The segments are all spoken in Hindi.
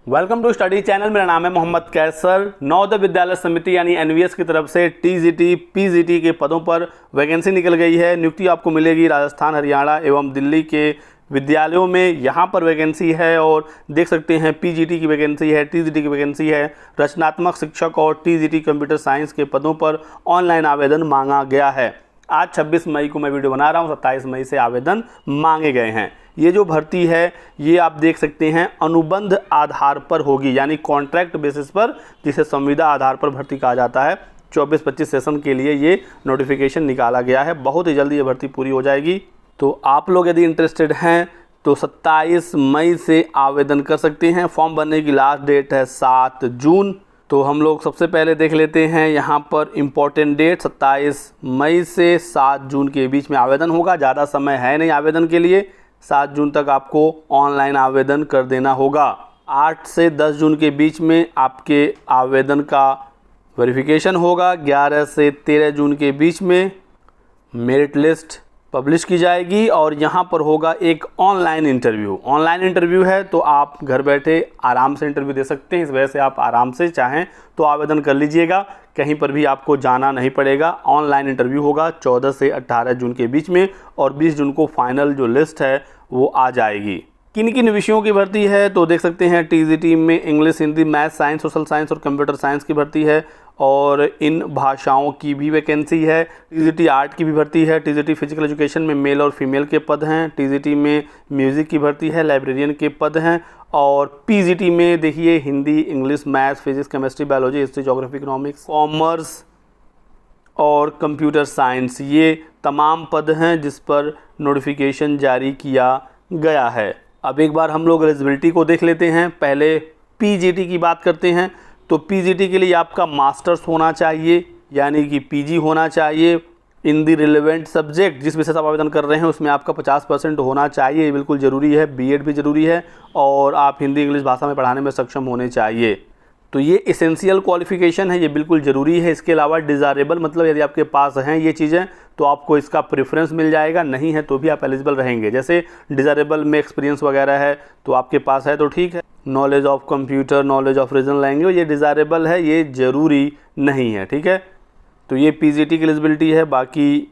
Welcome to study channel. मेरा नाम है मोहम्मद कैसर। नवोदय विद्यालय समिति यानी एनवीएस की तरफ से टीजीटी पीजीटी के पदों पर वैकेंसी निकल गई है। नियुक्ति आपको मिलेगी राजस्थान, हरियाणा एवं दिल्ली के विद्यालयों में। यहाँ पर वैकेंसी है और देख सकते हैं पीजीटी की वैकेंसी है, टीजीटी की वैकेंसी है। रचनात्मक शिक्षक और टीजीटी कंप्यूटर साइंस के पदों पर ऑनलाइन आवेदन मांगा गया है। आज 26 मई को मैं वीडियो बना रहा हूँ, 27 मई से आवेदन मांगे गए हैं। ये जो भर्ती है ये आप देख सकते हैं अनुबंध आधार पर होगी, यानी कॉन्ट्रैक्ट बेसिस पर, जिसे संविदा आधार पर भर्ती कहा जाता है। 24-25 सेशन के लिए ये नोटिफिकेशन निकाला गया है। बहुत ही जल्दी ये भर्ती पूरी हो जाएगी। तो आप लोग यदि इंटरेस्टेड हैं तो 27 मई से आवेदन कर सकते हैं। फॉर्म भरने की लास्ट डेट है 7 जून। तो हम लोग सबसे पहले देख लेते हैं यहाँ पर इम्पोर्टेंट डेट। 27 मई से 7 जून के बीच में आवेदन होगा। ज़्यादा समय है नहीं आवेदन के लिए। 7 जून तक आपको ऑनलाइन आवेदन कर देना होगा। 8 से 10 जून के बीच में आपके आवेदन का वेरिफिकेशन होगा। 11 से 13 जून के बीच में मेरिट लिस्ट पब्लिश की जाएगी और यहाँ पर होगा एक ऑनलाइन इंटरव्यू। ऑनलाइन इंटरव्यू है तो आप घर बैठे आराम से इंटरव्यू दे सकते हैं। इस वजह से आप आराम से चाहें तो आवेदन कर लीजिएगा। कहीं पर भी आपको जाना नहीं पड़ेगा। ऑनलाइन इंटरव्यू होगा 14 से 18 जून के बीच में और 20 जून को फाइनल जो लिस्ट है वो आ जाएगी। किन किन विषयों की भर्ती है तो देख सकते हैं टीजीटी में English, Hindi, math, science, social science और कंप्यूटर साइंस की भर्ती है और इन भाषाओं की भी वैकेंसी है। टीजीटी आर्ट की भी भर्ती है। टीजीटी फिजिकल एजुकेशन में मेल और फीमेल के पद हैं। टीजीटी में म्यूज़िक की भर्ती है, लाइब्रेरियन के पद हैं। और पीजीटी में देखिए Hindi, English, maths, physics, chemistry, biology, history, geography, economics, commerce और कंप्यूटर साइंस, ये तमाम पद हैं जिस पर नोटिफिकेशन जारी किया गया है। अब एक बार हम लोग एलिजिबिलिटी को देख लेते हैं। पहले पीजीटी की बात करते हैं। तो पीजीटी के लिए आपका मास्टर्स होना चाहिए, यानी कि पीजी होना चाहिए इन दी रिलेवेंट सब्जेक्ट। जिस विषय से आप आवेदन कर रहे हैं उसमें आपका 50% होना चाहिए, ये बिल्कुल ज़रूरी है। बीएड भी ज़रूरी है और आप हिंदी इंग्लिश भाषा में पढ़ाने में सक्षम होने चाहिए। तो ये एसेंशियल क्वालिफिकेशन है, ये बिल्कुल ज़रूरी है। इसके अलावा डिज़ायरेबल मतलब यदि आपके पास हैं ये चीज़ें तो आपको इसका प्रेफरेंस मिल जाएगा, नहीं है तो भी आप एलिजिबल रहेंगे। जैसे डिज़ायरेबल में एक्सपीरियंस वगैरह है तो आपके पास है तो ठीक है। Knowledge of computer, knowledge of regional language, ये डिज़ायरेबल है, ये ज़रूरी नहीं है, ठीक है। तो ये पीजीटी की एलिजिबिलिटी है। बाकी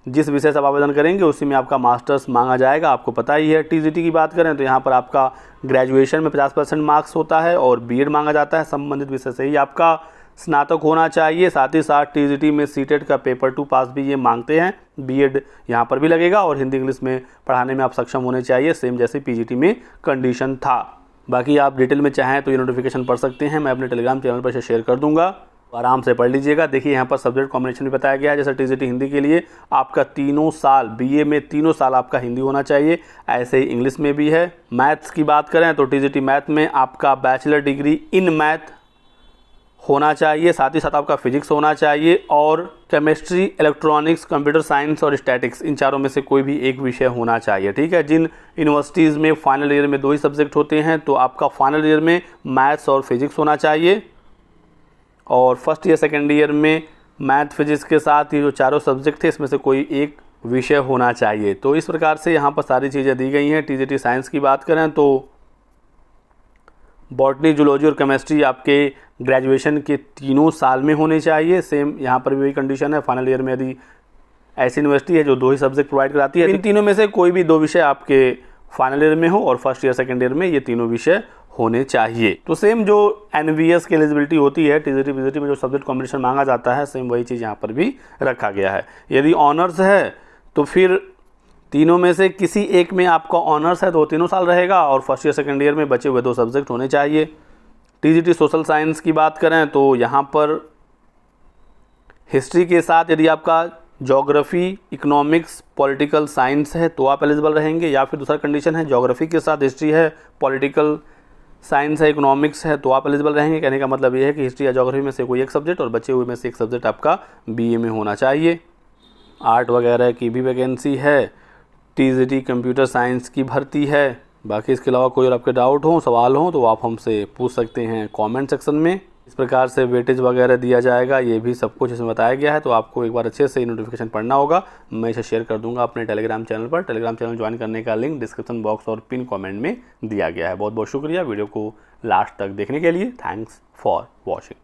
जिस विषय से आप आवेदन करेंगे उसी में आपका मास्टर्स मांगा जाएगा, आपको पता ही है। टीजीटी की बात करें तो यहाँ पर आपका ग्रेजुएशन में 50% मार्क्स होता है और बीएड मांगा जाता है। संबंधित विषय से ही आपका स्नातक होना चाहिए। साथ ही साथ टीजीटी में सीटेट का पेपर 2 पास भी ये मांगते हैं। बीएड यहाँ पर भी लगेगा और हिंदी इंग्लिश में पढ़ाने में आप सक्षम होने चाहिए, सेम जैसे पीजीटी में कंडीशन था। बाकी आप डिटेल में चाहें तो ये नोटिफिकेशन पढ़ सकते हैं, मैं अपने टेलीग्राम चैनल पर शेयर कर दूंगा, आराम से पढ़ लीजिएगा। देखिए यहाँ पर सब्जेक्ट कॉम्बिनेशन भी बताया गया है। जैसे टीजीटी हिंदी के लिए आपका 3 साल, बीए में 3 साल आपका हिंदी होना चाहिए, ऐसे ही इंग्लिश में भी है। मैथ्स की बात करें तो टीजीटी मैथ में आपका बैचलर डिग्री इन मैथ होना चाहिए। साथ ही साथ आपका फिजिक्स होना चाहिए और केमिस्ट्री, इलेक्ट्रॉनिक्स, कंप्यूटर साइंस और स्टैटिक्स, इन चारों में से कोई भी एक विषय होना चाहिए, ठीक है। जिन यूनिवर्सिटीज़ में फाइनल ईयर में 2 ही सब्जेक्ट होते हैं तो आपका फाइनल ईयर में मैथ्स और फिजिक्स होना चाहिए और फर्स्ट ईयर सेकेंड ईयर में मैथ फिजिक्स के साथ ये जो चारों सब्जेक्ट थे इसमें से कोई एक विषय होना चाहिए। तो इस प्रकार से यहाँ पर सारी चीज़ें दी गई हैं। टीजीटी साइंस की बात करें तो बॉटनी, जूलॉजी और केमिस्ट्री आपके ग्रेजुएशन के 3 साल में होने चाहिए। सेम यहाँ पर भी वही कंडीशन है। फाइनल ईयर में यदि ऐसी यूनिवर्सिटी है जो 2 ही सब्जेक्ट प्रोवाइड कराती है, इन तीनों में से कोई भी 2 विषय आपके फाइनल ईयर में हो और फर्स्ट ईयर सेकेंड ईयर में ये तीनों विषय होने चाहिए। तो सेम जो एनवीएस की एलिजिबिलिटी होती है टीजीटी पीजीटी में जो सब्जेक्ट कॉम्बिनेशन मांगा जाता है, सेम वही चीज़ यहाँ पर भी रखा गया है। यदि ऑनर्स है तो फिर तीनों में से किसी एक में आपका ऑनर्स है तो 3 साल रहेगा और फर्स्ट ईयर सेकेंड ईयर में बचे हुए 2 सब्जेक्ट होने चाहिए। टीजीटी सोशल साइंस की बात करें तो यहाँ पर हिस्ट्री के साथ यदि आपका ज्योग्राफी, इकोनॉमिक्स, पॉलिटिकल साइंस है तो आप एलिजिबल रहेंगे, या फिर दूसरा कंडीशन है ज्योग्राफी के साथ हिस्ट्री है, पॉलिटिकल साइंस है, इकोनॉमिक्स है तो आप एलिजिबल रहेंगे। कहने का मतलब ये है कि हिस्ट्री या ज्योग्राफी में से कोई एक सब्जेक्ट और बचे हुए में से एक सब्जेक्ट आपका बीए में होना चाहिए। आर्ट वगैरह की भी वैकेंसी है। टीजीटी कंप्यूटर साइंस की भर्ती है। बाकी इसके अलावा कोई और आपके डाउट हो, सवाल हो तो आप हमसे पूछ सकते हैं कमेंट सेक्शन में। इस प्रकार से वेटेज वगैरह दिया जाएगा, ये भी सब कुछ इसमें बताया गया है। तो आपको एक बार अच्छे से नोटिफिकेशन पढ़ना होगा। मैं इसे शेयर कर दूंगा अपने टेलीग्राम चैनल पर। टेलीग्राम चैनल ज्वाइन करने का लिंक डिस्क्रिप्शन बॉक्स और पिन कमेंट में दिया गया है। बहुत बहुत शुक्रिया वीडियो को लास्ट तक देखने के लिए। Thanks for watching.